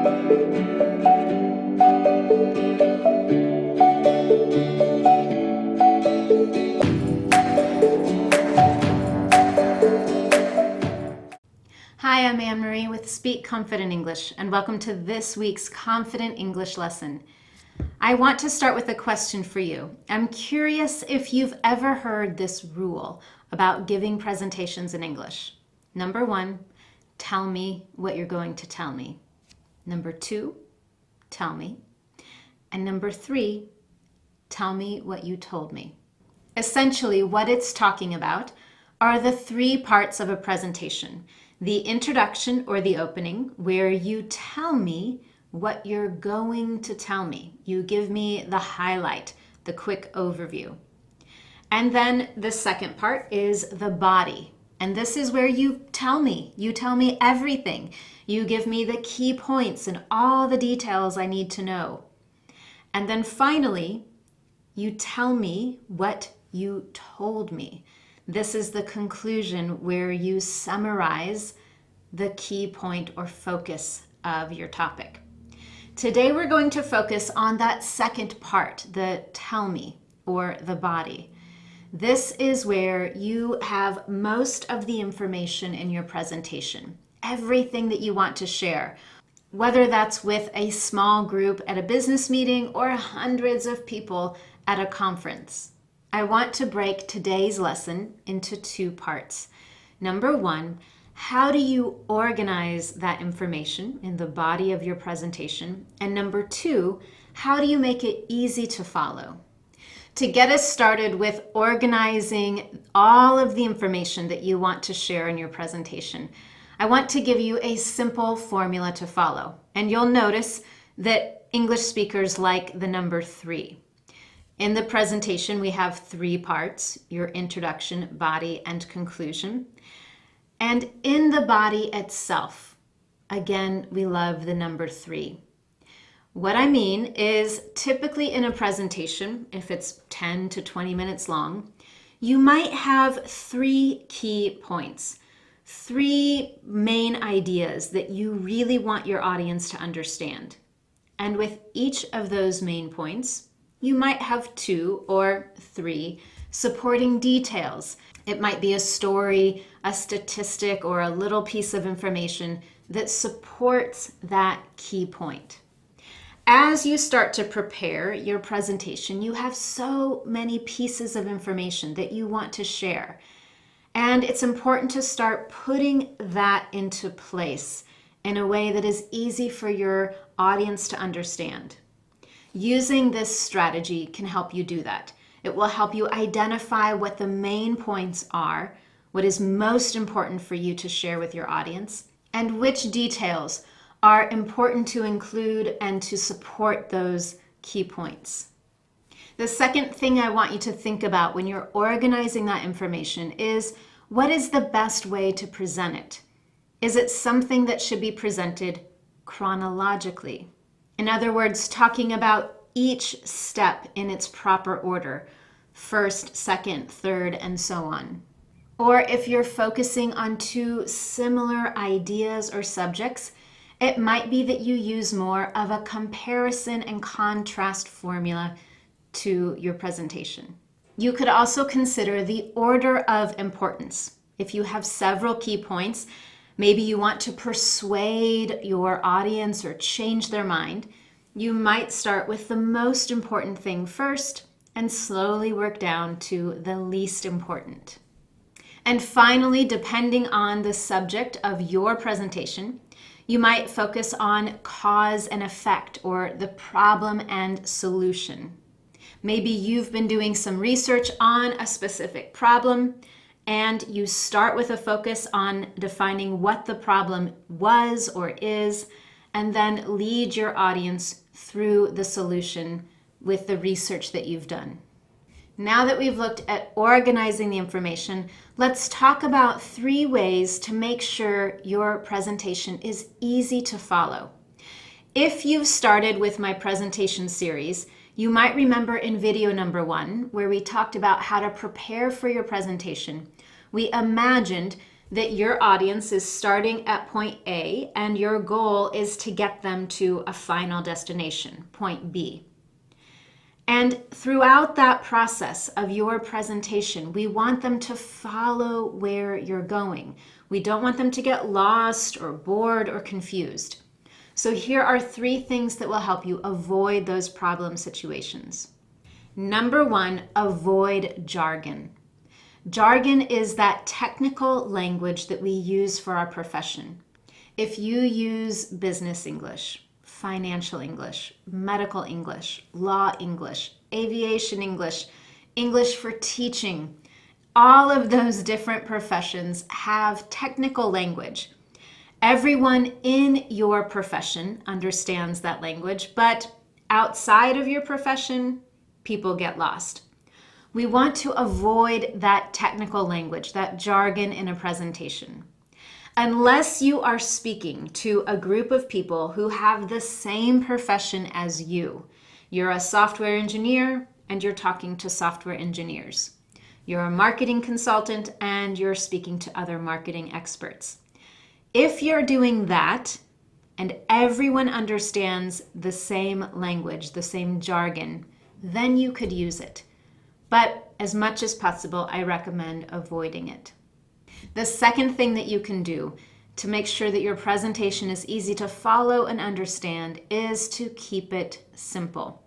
Hi, I'm Annemarie with Speak Confident English, and welcome to this week's Confident English lesson. I want to start with a question for you. I'm curious if you've ever heard this rule about giving presentations in English. Number 1, tell me what you're going to tell me. Number 2, tell me. And number 3, tell me what you told me. Essentially, what it's talking about are the 3 parts of a presentation. The introduction or the opening, where you tell me what you're going to tell me. You give me the highlight, the quick overview. And then the second part is the body. And this is where you tell me everything. You give me the key points and all the details I need to know. And then finally, you tell me what you told me. This is the conclusion where you summarize the key point or focus of your topic. Today we're going to focus on that second part, the tell me or the body. This is where you have most of the information in your presentation, everything that you want to share, whether that's with a small group at a business meeting or hundreds of people at a conference. I want to break today's lesson into 2 parts. Number 1, how do you organize that information in the body of your presentation? And number 2, how do you make it easy to follow? To get us started with organizing all of the information that you want to share in your presentation, I want to give you a simple formula to follow. And you'll notice that English speakers like the number 3. In the presentation, we have 3 parts: your introduction, body, and conclusion. And in the body itself, again, we love the number 3. What I mean is, typically in a presentation, if it's 10 to 20 minutes long, you might have 3 key points, 3 main ideas that you really want your audience to understand. And with each of those main points, you might have 2 or 3 supporting details. It might be a story, a statistic, or a little piece of information that supports that key point. As you start to prepare your presentation, you have so many pieces of information that you want to share. And it's important to start putting that into place in a way that is easy for your audience to understand. Using this strategy can help you do that. It will help you identify what the main points are, what is most important for you to share with your audience, and which details are important to include and to support those key points. The second thing I want you to think about when you're organizing that information is, what is the best way to present it? Is it something that should be presented chronologically? In other words, talking about each step in its proper order, first, second, third, and so on. Or if you're focusing on 2 similar ideas or subjects, it might be that you use more of a comparison and contrast formula to your presentation. You could also consider the order of importance. If you have several key points, maybe you want to persuade your audience or change their mind, you might start with the most important thing first and slowly work down to the least important. And finally, depending on the subject of your presentation, you might focus on cause and effect, or the problem and solution. Maybe you've been doing some research on a specific problem, and you start with a focus on defining what the problem was or is, and then lead your audience through the solution with the research that you've done. Now that we've looked at organizing the information, let's talk about 3 ways to make sure your presentation is easy to follow. If you've started with my presentation series, you might remember in video number 1, where we talked about how to prepare for your presentation, we imagined that your audience is starting at point A and your goal is to get them to a final destination, point B. And throughout that process of your presentation, we want them to follow where you're going. We don't want them to get lost or bored or confused. So here are 3 things that will help you avoid those problem situations. Number 1, avoid jargon. Jargon is that technical language that we use for our profession. If you use business English, financial English, medical English, law English, aviation English, English for teaching, all of those different professions have technical language. Everyone in your profession understands that language, but outside of your profession, people get lost. We want to avoid that technical language, that jargon in a presentation. Unless you are speaking to a group of people who have the same profession as you. You're a software engineer and you're talking to software engineers. You're a marketing consultant and you're speaking to other marketing experts. If you're doing that and everyone understands the same language, the same jargon, then you could use it. But as much as possible, I recommend avoiding it. The second thing that you can do to make sure that your presentation is easy to follow and understand is to keep it simple.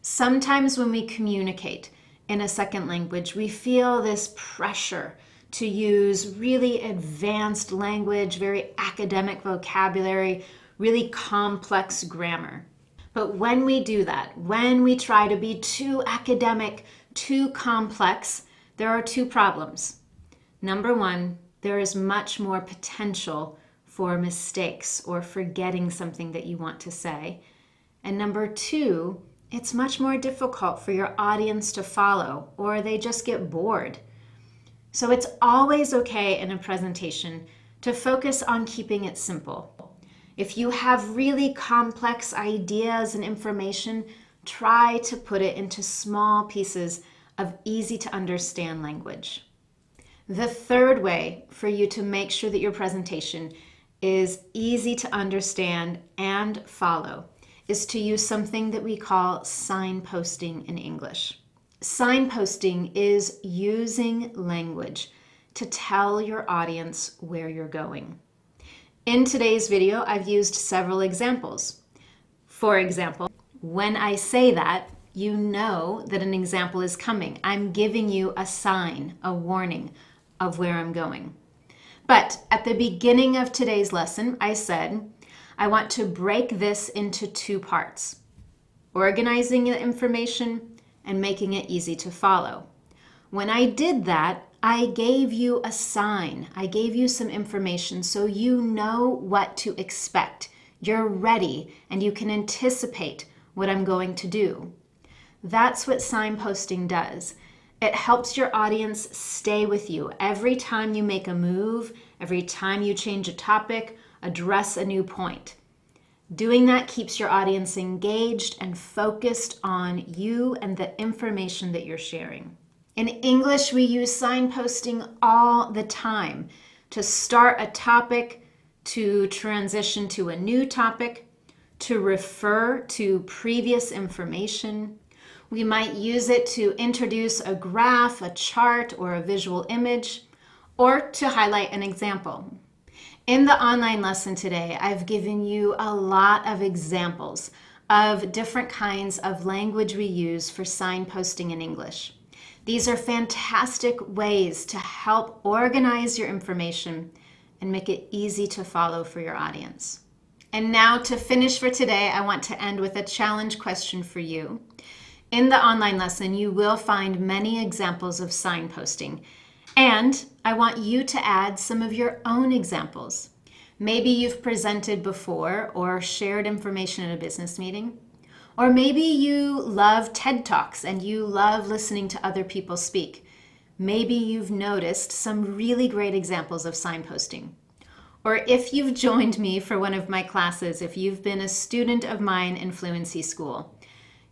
Sometimes when we communicate in a second language, we feel this pressure to use really advanced language, very academic vocabulary, really complex grammar. But when we do that, when we try to be too academic, too complex, there are 2 problems. Number 1, there is much more potential for mistakes or forgetting something that you want to say. And number 2, it's much more difficult for your audience to follow, or they just get bored. So it's always okay in a presentation to focus on keeping it simple. If you have really complex ideas and information, try to put it into small pieces of easy to understand language. The third way for you to make sure that your presentation is easy to understand and follow is to use something that we call signposting in English. Signposting is using language to tell your audience where you're going. In today's video, I've used several examples. For example, when I say that, you know that an example is coming. I'm giving you a sign, a warning of where I'm going. But at the beginning of today's lesson, I said, I want to break this into 2 parts, organizing the information and making it easy to follow. When I did that, I gave you a sign. I gave you some information so you know what to expect. You're ready and you can anticipate what I'm going to do. That's what signposting does. It helps your audience stay with you. Every time you make a move, every time you change a topic, address a new point. Doing that keeps your audience engaged and focused on you and the information that you're sharing. In English, we use signposting all the time to start a topic, to transition to a new topic, to refer to previous information. We might use it to introduce a graph, a chart, or a visual image, or to highlight an example. In the online lesson today, I've given you a lot of examples of different kinds of language we use for signposting in English. These are fantastic ways to help organize your information and make it easy to follow for your audience. And now to finish for today, I want to end with a challenge question for you. In the online lesson, you will find many examples of signposting, and I want you to add some of your own examples. Maybe you've presented before or shared information at a business meeting, or maybe you love TED Talks and you love listening to other people speak. Maybe you've noticed some really great examples of signposting. Or if you've joined me for one of my classes, if you've been a student of mine in Fluency School,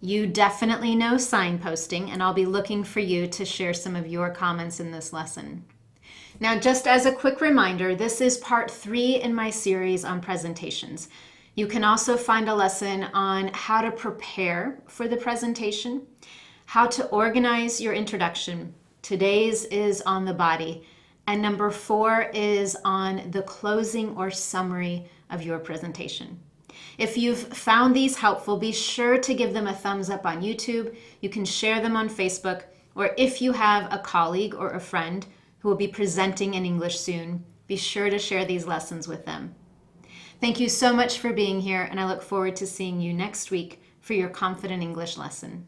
you definitely know signposting, and I'll be looking for you to share some of your comments in this lesson. Now, just as a quick reminder, this is part 3 in my series on presentations. You can also find a lesson on how to prepare for the presentation, how to organize your introduction. Today's is on the body, and number 4 is on the closing or summary of your presentation. If you've found these helpful, be sure to give them a thumbs up on YouTube. You can share them on Facebook, or if you have a colleague or a friend who will be presenting in English soon, be sure to share these lessons with them. Thank you so much for being here, and I look forward to seeing you next week for your Confident English lesson.